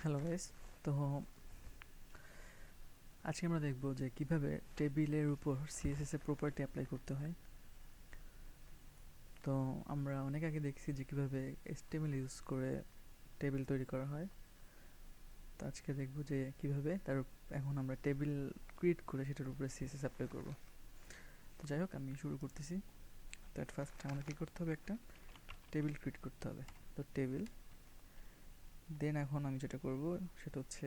Hello guys. তো আজকে আমরা দেখব যে কিভাবে টেবিলের উপর সিএসএস এর প্রপার্টি অ্যাপ্লাই করতে হয়। তো আমরা অনেক আগে দেখছি যে কিভাবে এইচটিএমএল ইউজ করে টেবিল তৈরি করা হয়। তো আজকে দেখব যে কিভাবে এখন আমরা টেবিল ক্রিয়েট করে সেটার উপরে সিএসএস অ্যাপ্লাই করব। তো যাই হোক, আমি শুরু করতেছি। তো এট ফার্স্ট আমাদের কী করতে হবে, একটা টেবিল ক্রিয়েট করতে হবে। তো টেবিল, দেন এখন আমি যেটা করব সেটা হচ্ছে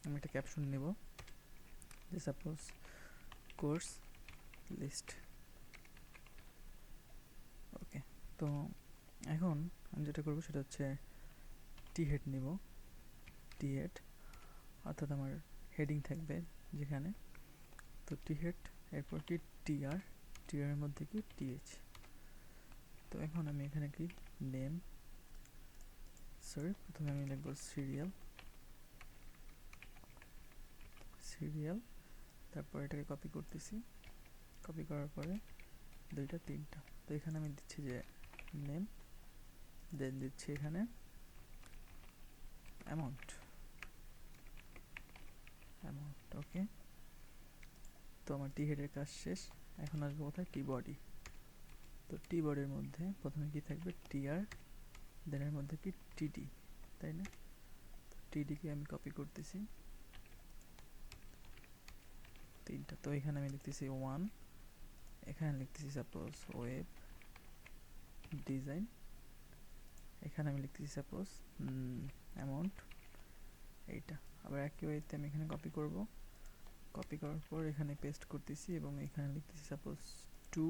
আমি একটা ক্যাপশন নেব, যে সাপোজ কোর্স লিস্ট। ওকে, তো এখন আমি যেটা করব সেটা হচ্ছে টি হেড নিব। টি হেড অর্থাৎ আমার হেডিং থাকবে যেখানে, তো টি হেড, এরপর কি টিআর, টিআর এর মধ্যে কি টিএইচ। তো এখন আমি এখানে কি নেম, প্রথমে আমি লিখব সিরিয়াল, তারপর এটাকে কপি করতেছি। কপি করার পরে দুইটা তিনটা, তো এখানে আমি দিচ্ছি যে নেম, দেন দিচ্ছি এখানে অ্যামাউন্ট। ওকে, তো আমার টি হেডের কাজ শেষ। এখন আসবো কোথায়, টি বডি। তো টি বডির মধ্যে প্রথমে কি থাকবে, টিআর, দেন এর মধ্যে কি টিডি, তাই না? টিডিকে আমি কপি করতেছি তিনটা। তো এখানে আমি লিখতেছি 1, এখানে লিখতেছি সাপোজ ওয়েব ডিজাইন, এখানে আমি লিখতেছি সাপোজ অ্যামাউন্ট, এইটা। আবার একই ওয়েতে আমি এখানে কপি করব, কপি করার পর এখানে পেস্ট করতেছি এবং এখানে লিখতেছি সাপোজ 2,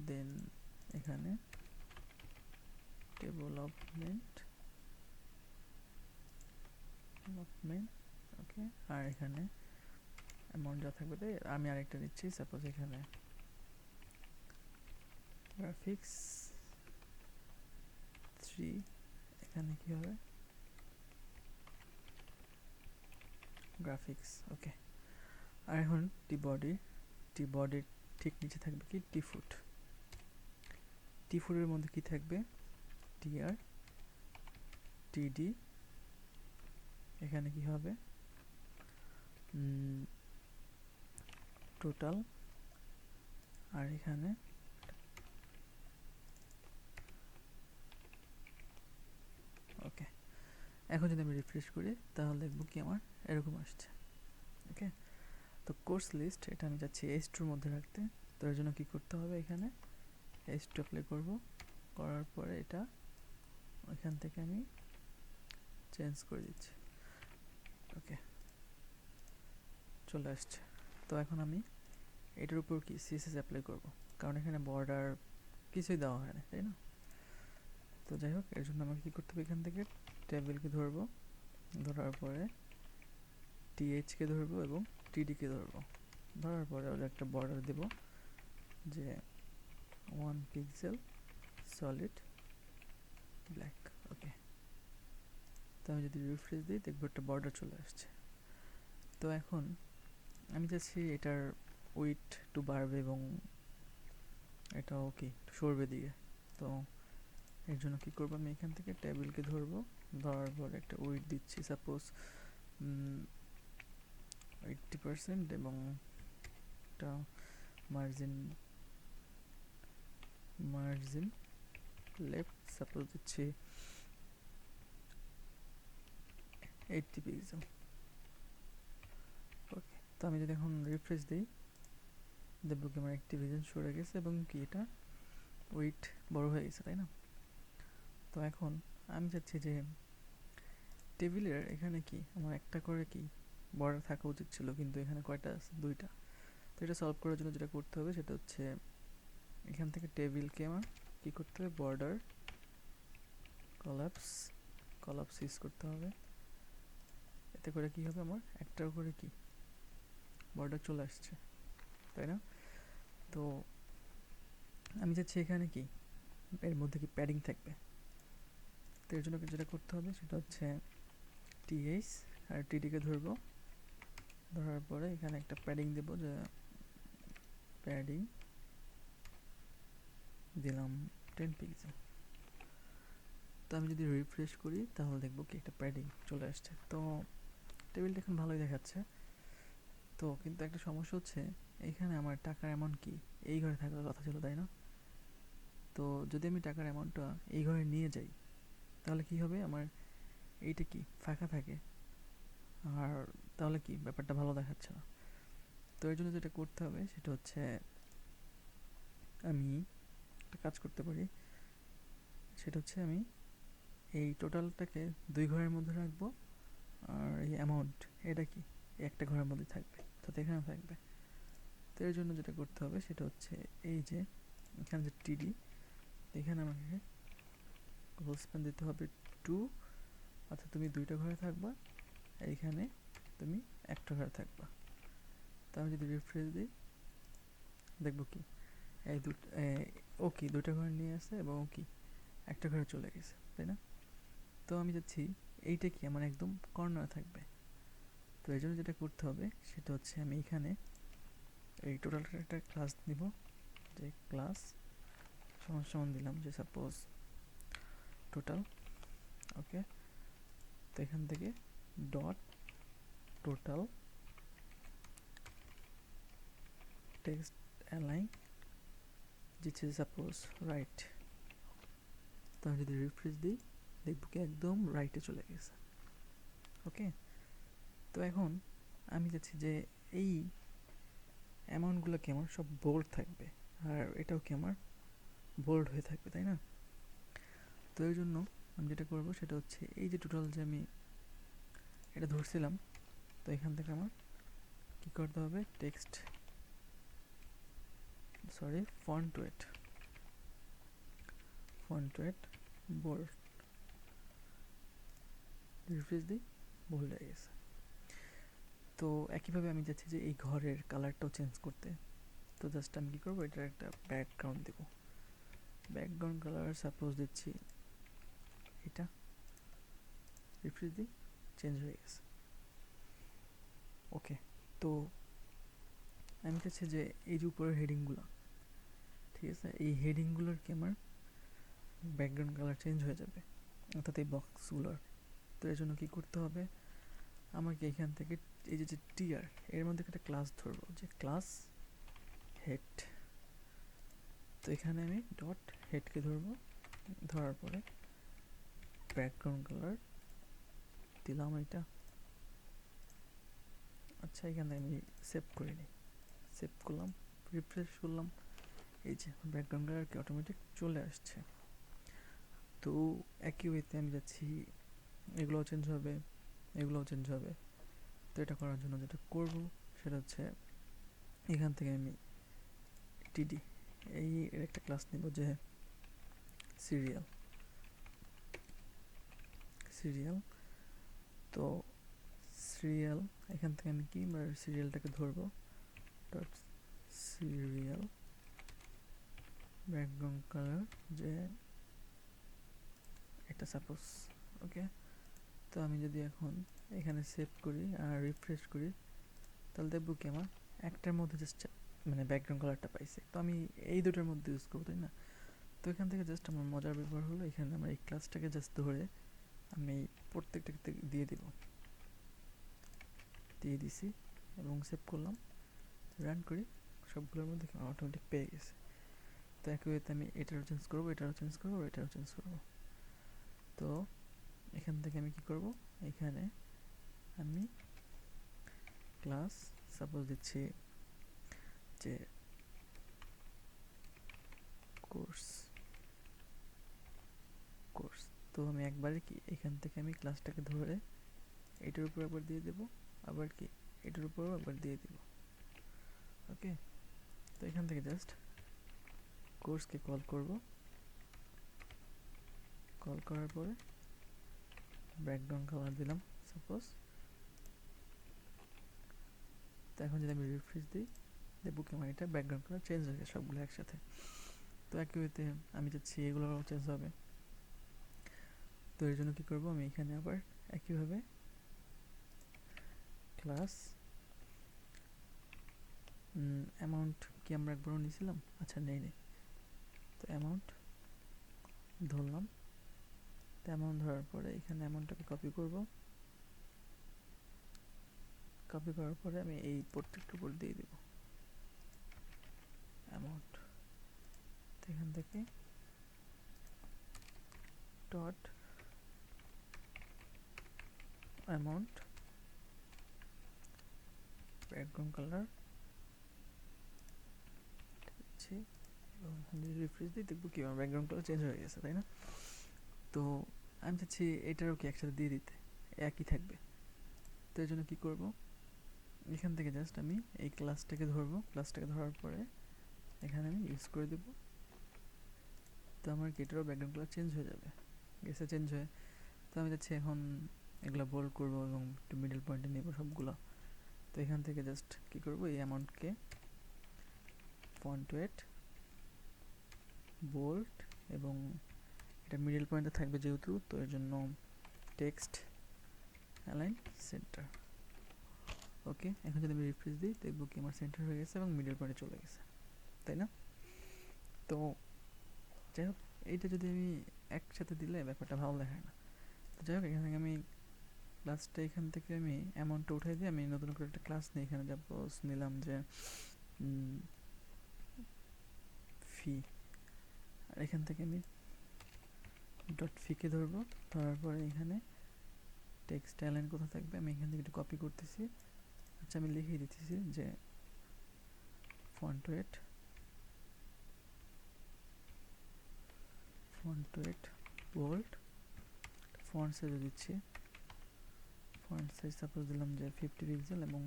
দেন এখানে ডেভেলপমেন্ট, ওকে। আর এখানে অ্যামাউন্ট যা থাকবে তাই আমি আরেকটা নিচ্ছি, সাপোজ এখানে গ্রাফিক্স 3, এখানে কি হবে গ্রাফিক্স, ওকে। আর এখন টি বডির ঠিক নিচে থাকবে কি টি ফুট, টি ফুটের মধ্যে কি থাকবে টিআর, টিডি, এখানে কি হবে টোটাল, আর এখানে ওকে। এখন যদি আমি রিফ্রেশ করি তাহলে দেখবো কি আমার এরকম আসছে। ওকে, তো কোর্স লিস্ট এটা আমি চাচ্ছি H2 মধ্যে রাখতে। তো এর জন্য কি করতে হবে, এখানে H2 অ্যাপ্লাই করব, করার পরে এটা ওইখান থেকে আমি চেঞ্জ করে দিচ্ছি। ওকে, চলে আসছে। তো এখন আমি এটার উপর কি সিএসএস অ্যাপ্লাই করব, কারণ এখানে বর্ডার কিছুই দেওয়া হয় না, তাই না? তো যাই হোক, এর জন্য আমাকে কী করতে হবে, এখান থেকে টেবিলকে ধরবো, ধরার পরে টিএইচকে ধরবো এবং টিডিকে ধরবো, ধরার পরে ওর একটা বর্ডার দেব যে 1 পিক্সেল সলিড ব্ল্যাক। ওকে, তো আমি যদি রিফ্রেশ দিই দেখবো একটা বর্ডার চলে আসছে। তো এখন আমি চাচ্ছি এটার উইথ একটু বাড়বে এবং এটাও কি সরবে দিকে। তো এর জন্য কী করবো, আমি এখান থেকে টেবিলকে ধরবো, ধরার পর একটা উইথ দিচ্ছি সাপোজ 80% এবং একটা মার্জিন লেফট সাপোজ দিচ্ছি 80 পিক্সেল। ওকে, তো আমি যদি এখন রিফ্রেশ দিই দেখবো কি আমার অ্যাক্টিভিশন সরে গেছে এবং কি এটা উইথ বড় হয়ে গেছে, তাই না? তো এখন আমি চাচ্ছি যে টেবিলের এখানে কি আমার একটা করে কি বর্ডার থাকা উচিত ছিল, কিন্তু এখানে কয়টা আছে, দুইটা। তো এটা সলভ করার জন্য যেটা করতে হবে সেটা হচ্ছে এখান থেকে টেবিলকে আমার কি করতে হবে, বর্ডার কলাপস ইউজ করতে হবে। এতে করে কি হবে, আমার একটার করে কি বর্ডার চলে আসছে, তাই না? তো আমি চাচ্ছি এখানে কি এর মধ্যে কি প্যাডিং থাকবে। তো এর জন্য যেটা করতে হবে সেটা হচ্ছে টিএইচ আর টিডিকে ধরবো, ধরার পরে এখানে একটা প্যাডিং দেব, যে প্যাডিং দিলাম 10 পিক্সেল। তো আমি যদি রিফ্রেশ করি তাহলে দেখবো কি একটা প্যাডিং চলে আসছে। তো টেবিলটা এখন ভালোই দেখাচ্ছে। তো কিন্তু একটা সমস্যা হচ্ছে, এইখানে আমার টাকার অ্যামাউন্ট কি এই ঘরে থাকার কথা ছিল, তাই না? তো যদি আমি টাকার অ্যামাউন্টটা এই ঘরে নিয়ে যাই তাহলে কি হবে, আমার এইটা কি ফাঁকা থাকে, আর তাহলে কি ব্যাপারটা ভালো দেখাচ্ছে না। তো এর জন্য যেটা করতে হবে সেটা হচ্ছে আমি একটা কাজ করতে পারি, সেটা হচ্ছে আমি এই টোটালটাকে 2 ঘরের মধ্যে রাখবো, আর এই অ্যামাউন্ট এটা কি একটা ঘরের মধ্যে থাকবে, তাতে এখানে থাকবে। তো এর জন্য যেটা করতে হবে সেটা হচ্ছে এই যে এখানে যে টিডি, এখানে আমাকে হোল স্প্যান দিতে হবে 2, অর্থাৎ তুমি 2টা ঘরে থাকবা, এইখানে তুমি একটা ঘরে থাকবা। তো আমি যদি রিফ্রেশ দিই দেখবো কি এই ও কি 2টা ঘরে নিয়ে আসে এবং ও কি একটা ঘরে চলে গেছে, তাই না? তো আমি যাচ্ছি এইটা কি আমার একদম কর্নারে থাকবে। তো এই জন্য যেটা করতে হবে সেটা হচ্ছে আমি এখানে এই টোটালটা একটা ক্লাস দিব, যে ক্লাস সমান সমান দিলাম যে সাপোজ টোটাল। ওকে, তো এখান থেকে dot total text align which is suppose right. তো আমি যদি রিফ্রেশ দিই দেখব কি একদম রাইটে চলে গেছে। ওকে, তো এখন আমি চাচ্ছি যে এই অ্যামাউন্টগুলো কি আমার সব বোল্ড থাকবে, আর এটাও কি আমার বোল্ড হয়ে থাকবে, তাই না? তো এর জন্য আমি যেটা করব সেটা হচ্ছে এই যে টোটাল যে আমি এটা ধরছিলাম, তো এখান থেকে আমার কি করতে হবে, text font weight bold, refresh দিই বোল্ড হয়ে গেছে। তো একইভাবে আমি চাচ্ছি যে এই ঘরের কালারটাও চেঞ্জ করতে। তো জাস্ট আমি কী করবো, এটার একটা ব্যাকগ্রাউন্ড দেব, ব্যাকগ্রাউন্ড কালার সাপোজ দিচ্ছি এটা, রিফ্রেশ দিই চেঞ্জ হয়ে গেছে। ওকে, তো আমি চাচ্ছি যে এই যে উপরের হেডিংগুলো, ঠিক আছে, এই হেডিংগুলোর কি আমার ব্যাকগ্রাউন্ড কালার চেঞ্জ হয়ে যাবে, অর্থাৎ এই বক্সগুলোর। তো এর জন্য কী করতে হবে, আমাকে এখান থেকে এই যে টিআর এর মধ্যে একটা ক্লাস ধরবো, যে ক্লাস হেড। তো এখানে আমি ডট হেডকে ধরবো, ধরার পরে ব্যাকগ্রাউন্ড কালার দিলাম এটা। আচ্ছা, এখানে আমি সেভ করে নিই, সেভ করলাম, রিফ্রেশ করলাম, এই যে ব্যাকগ্রাউন্ড কালার কি অটোমেটিক চলে আসছে। তো একই ওয়েতে আমি যাচ্ছি, এগুলোও চেঞ্জ হবে, এগুলোও চেঞ্জ হবে। তো এটা করার জন্য যেটা করব সেটা হচ্ছে এখান থেকে আমি টিডি এই এর একটা ক্লাস নেব, যে সিরিয়াল। তো সিরিয়াল এখান থেকে আমি কি সিরিয়ালটাকে ধরবো, ডট সিরিয়াল ব্যাকগ্রাউন্ড কালার যে এটা সাপোজ। ওকে, তো আমি যদি এখন এখানে সেভ করি আর রিফ্রেশ করি তাহলে দেখবো কি আমার একটার মধ্যে জাস্ট মানে ব্যাকগ্রাউন্ড কালারটা পাইছে। তো আমি এই দুটোর মধ্যে ইউজ করবো, তাই না? তো এখান থেকে জাস্ট আমার মজার ব্যবহার হলো, এখানে আমার এই ক্লাসটাকে জাস্ট ধরে আমি প্রত্যেকটাকে দিয়ে দিছি এবং সেভ করলাম, রান করি, সবগুলোর মধ্যে অটোমেটিক পেয়ে গেছে। তো একই ওয়েতে আমি এটারও চেঞ্জ করবো, এটারও চেঞ্জ করবো, এটারও চেঞ্জ করবো। তো এখান থেকে আমি কি করব, এখানে আমি ক্লাস সাপোজ দিচ্ছি যে কোর্স। তো আমি একবারে কি এখান থেকে আমি ক্লাসটাকে ধরে এটার উপর একবার দিয়ে দেব, আবার কি এটার উপরও একবার দিয়ে দিব। ওকে, তো এখান থেকে জাস্ট কোর্সকে কল করব, কল করার পরে ব্যাকগ্রাউন্ড কালার দিলাম সাপোজ। তো এখন যদি আমি রিফ্রেশ দিই দেখবো কি আমার এটা ব্যাকগ্রাউন্ড কালার চেঞ্জ হয়ে গেছে সবগুলো একসাথে। তো একই ওয়েতে আমি চাচ্ছি এগুলোও চেঞ্জ হবে। তো এর জন্য কী করবো, আমি এখানে আবার একইভাবে ক্লাস অ্যামাউন্ট কি আমরা একবারও নিয়েছিলাম, আচ্ছা নেই। তো অ্যামাউন্ট ধরলাম, তো অ্যামাউন্ট ধরার পরে এখানে অ্যামাউন্টটাকে কপি করব, কপি করার পরে আমি এই প্রত্যেকটার উপর দিয়ে দেব অ্যামাউন্ট। তো এখান থেকে ডট অ্যামাউন্ট ব্যাকগ্রাউন্ড কালার দিচ্ছি, এবং যদি রিফ্রেশ দিই দেখবো কি আমার ব্যাকগ্রাউন্ড কালার চেঞ্জ হয়ে গেছে, তাই না? তো আমি চাচ্ছি এটারও কি একসাথে দিয়ে দিতে, একই থাকবে। তো এর জন্য কী করব, এখান থেকে জাস্ট আমি এই ক্লাসটাকে ধরবো, ক্লাসটাকে ধরার পরে এখানে আমি ইউজ করে দেব। তো আমার কি এটারও ব্যাকগ্রাউন্ড কালার চেঞ্জ হয়ে যাবে, গেছে চেঞ্জ হয়ে। তো আমি চাচ্ছি এখন এগুলো বোল্ড করবো এবং একটু মিডল পয়েন্টে নেব সবগুলো। তো এখান থেকে জাস্ট কী করবো, এই অ্যামাউন্টকে ফন্ট ওয়েট বোল্ড, এবং এটা মিডল পয়েন্টে থাকবে যেহেতু, তো এর জন্য টেক্সট অ্যালাইন সেন্টার। ওকে, এখন যদি আমি রিফ্রেশ দিই দেখবো কি আমার সেন্টার হয়ে গেছে এবং মিডল পয়েন্টে চলে গেছে, তাই না? তো যাই হোক, এইটা যদি আমি একসাথে দিলে ব্যাপারটা ভালো দেখায় না। তো যাই হোক, এখান থেকে আমি ক্লাসটা এখান থেকে আমি অ্যামাউন্টটা উঠাই দিয়ে আমি নতুন করে একটা ক্লাস নিই। এখানে সাপোজ নিলাম যে ফি, আর এখান থেকে আমি ডট ফিকে ধরবো, ধরার পরে এখানে টেক্সট অ্যালাইন কোথা থাকবে আমি এখান থেকে একটু কপি করতেছি। আচ্ছা, আমি লিখিয়ে দিতেছি যে font weight bold, font size দিচ্ছি, ফন্ট সাইজ সাপোজ দিলাম যে 50 পিক্সেল, এবং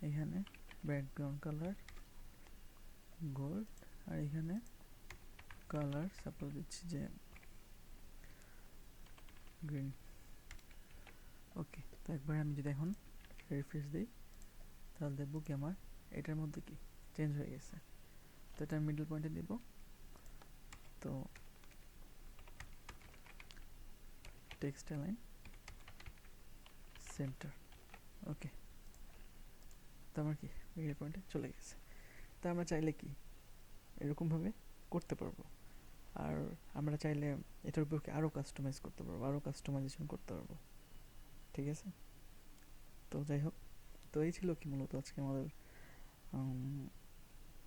এখানে ব্যাকগ্রাউন্ড কালার গোল্ড, আর এখানে কালার সাপোজ দিচ্ছি যে গ্রিন। ওকে, তো একবার আমি যদি এখন রিফ্রেশ দিই তাহলে দেখবো কি আমার এটার মধ্যে কি চেঞ্জ হয়ে গেছে। তো এটা মিডল পয়েন্টে দিব, তো টেক্সট অ্যালাইন সেন্টার। ওকে, তো আমার কি মিডল পয়েন্টে চলে গেছে। তো আমরা চাইলে কি এরকমভাবে করতে পারবো, আর আমরা চাইলে এটার উপর আরও কাস্টমাইজ করতে পারবো, আরও কাস্টমাইজেশন করতে পারবো, ঠিক আছে? তো যাই হোক, তো এই ছিল কি মূলত আজকে আমাদের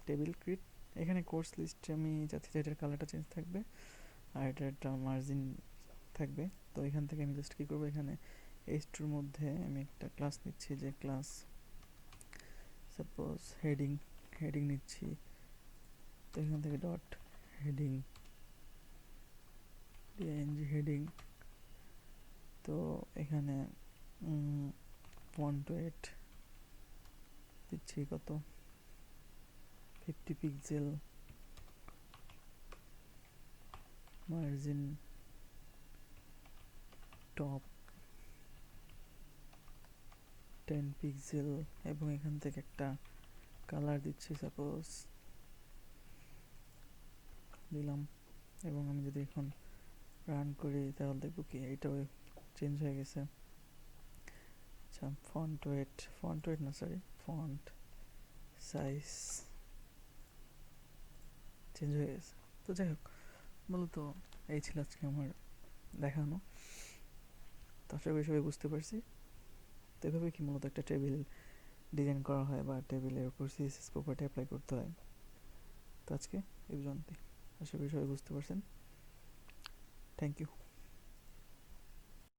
টেবিল ক্রিয়েট। এখানে কোর্স লিস্টে আমি চাচ্ছি যে এটার কালারটা চেঞ্জ থাকবে, আর এটার একটা মার্জিন থাকবে। তো এখান থেকে আমি জাস্ট কী করবো, এখানে এইচটুর মধ্যে আমি একটা ক্লাস নিচ্ছি, যে ক্লাস সাপোজ হেডিং নিচ্ছি। তো এখান থেকে ডট হেডিং হেডিং, তো এখানে ফন্ট ওয়েট দিচ্ছি কত 50 পিক্সেল, মার্জিন টপ 10 পিক্সেল, এবং এখান থেকে একটা কালার দিচ্ছি সাপোজ দিলাম। এবং আমি যদি এখন রান করি তাহলে দেখবো কি এইটাও চেঞ্জ হয়ে গেছে। আচ্ছা, ফন্ট ওয়েট না সরি, ফন্ট সাইজ চেঞ্জ হয়ে গেছে। তো যাই হোক, মূলত এই ছিল আজকে আমার দেখানো। তো আশা করি সবাই বুঝতে পারছি। তো এভাবে কি মূলত একটা টেবিল ডিজাইন করা হয়, বা টেবিলের উপর সিএসএস প্রপার্টি অ্যাপ্লাই করতে হয়। তো আজকে এই পর্যন্তই, আশা করি সবাই বুঝতে পারছেন। Thank you.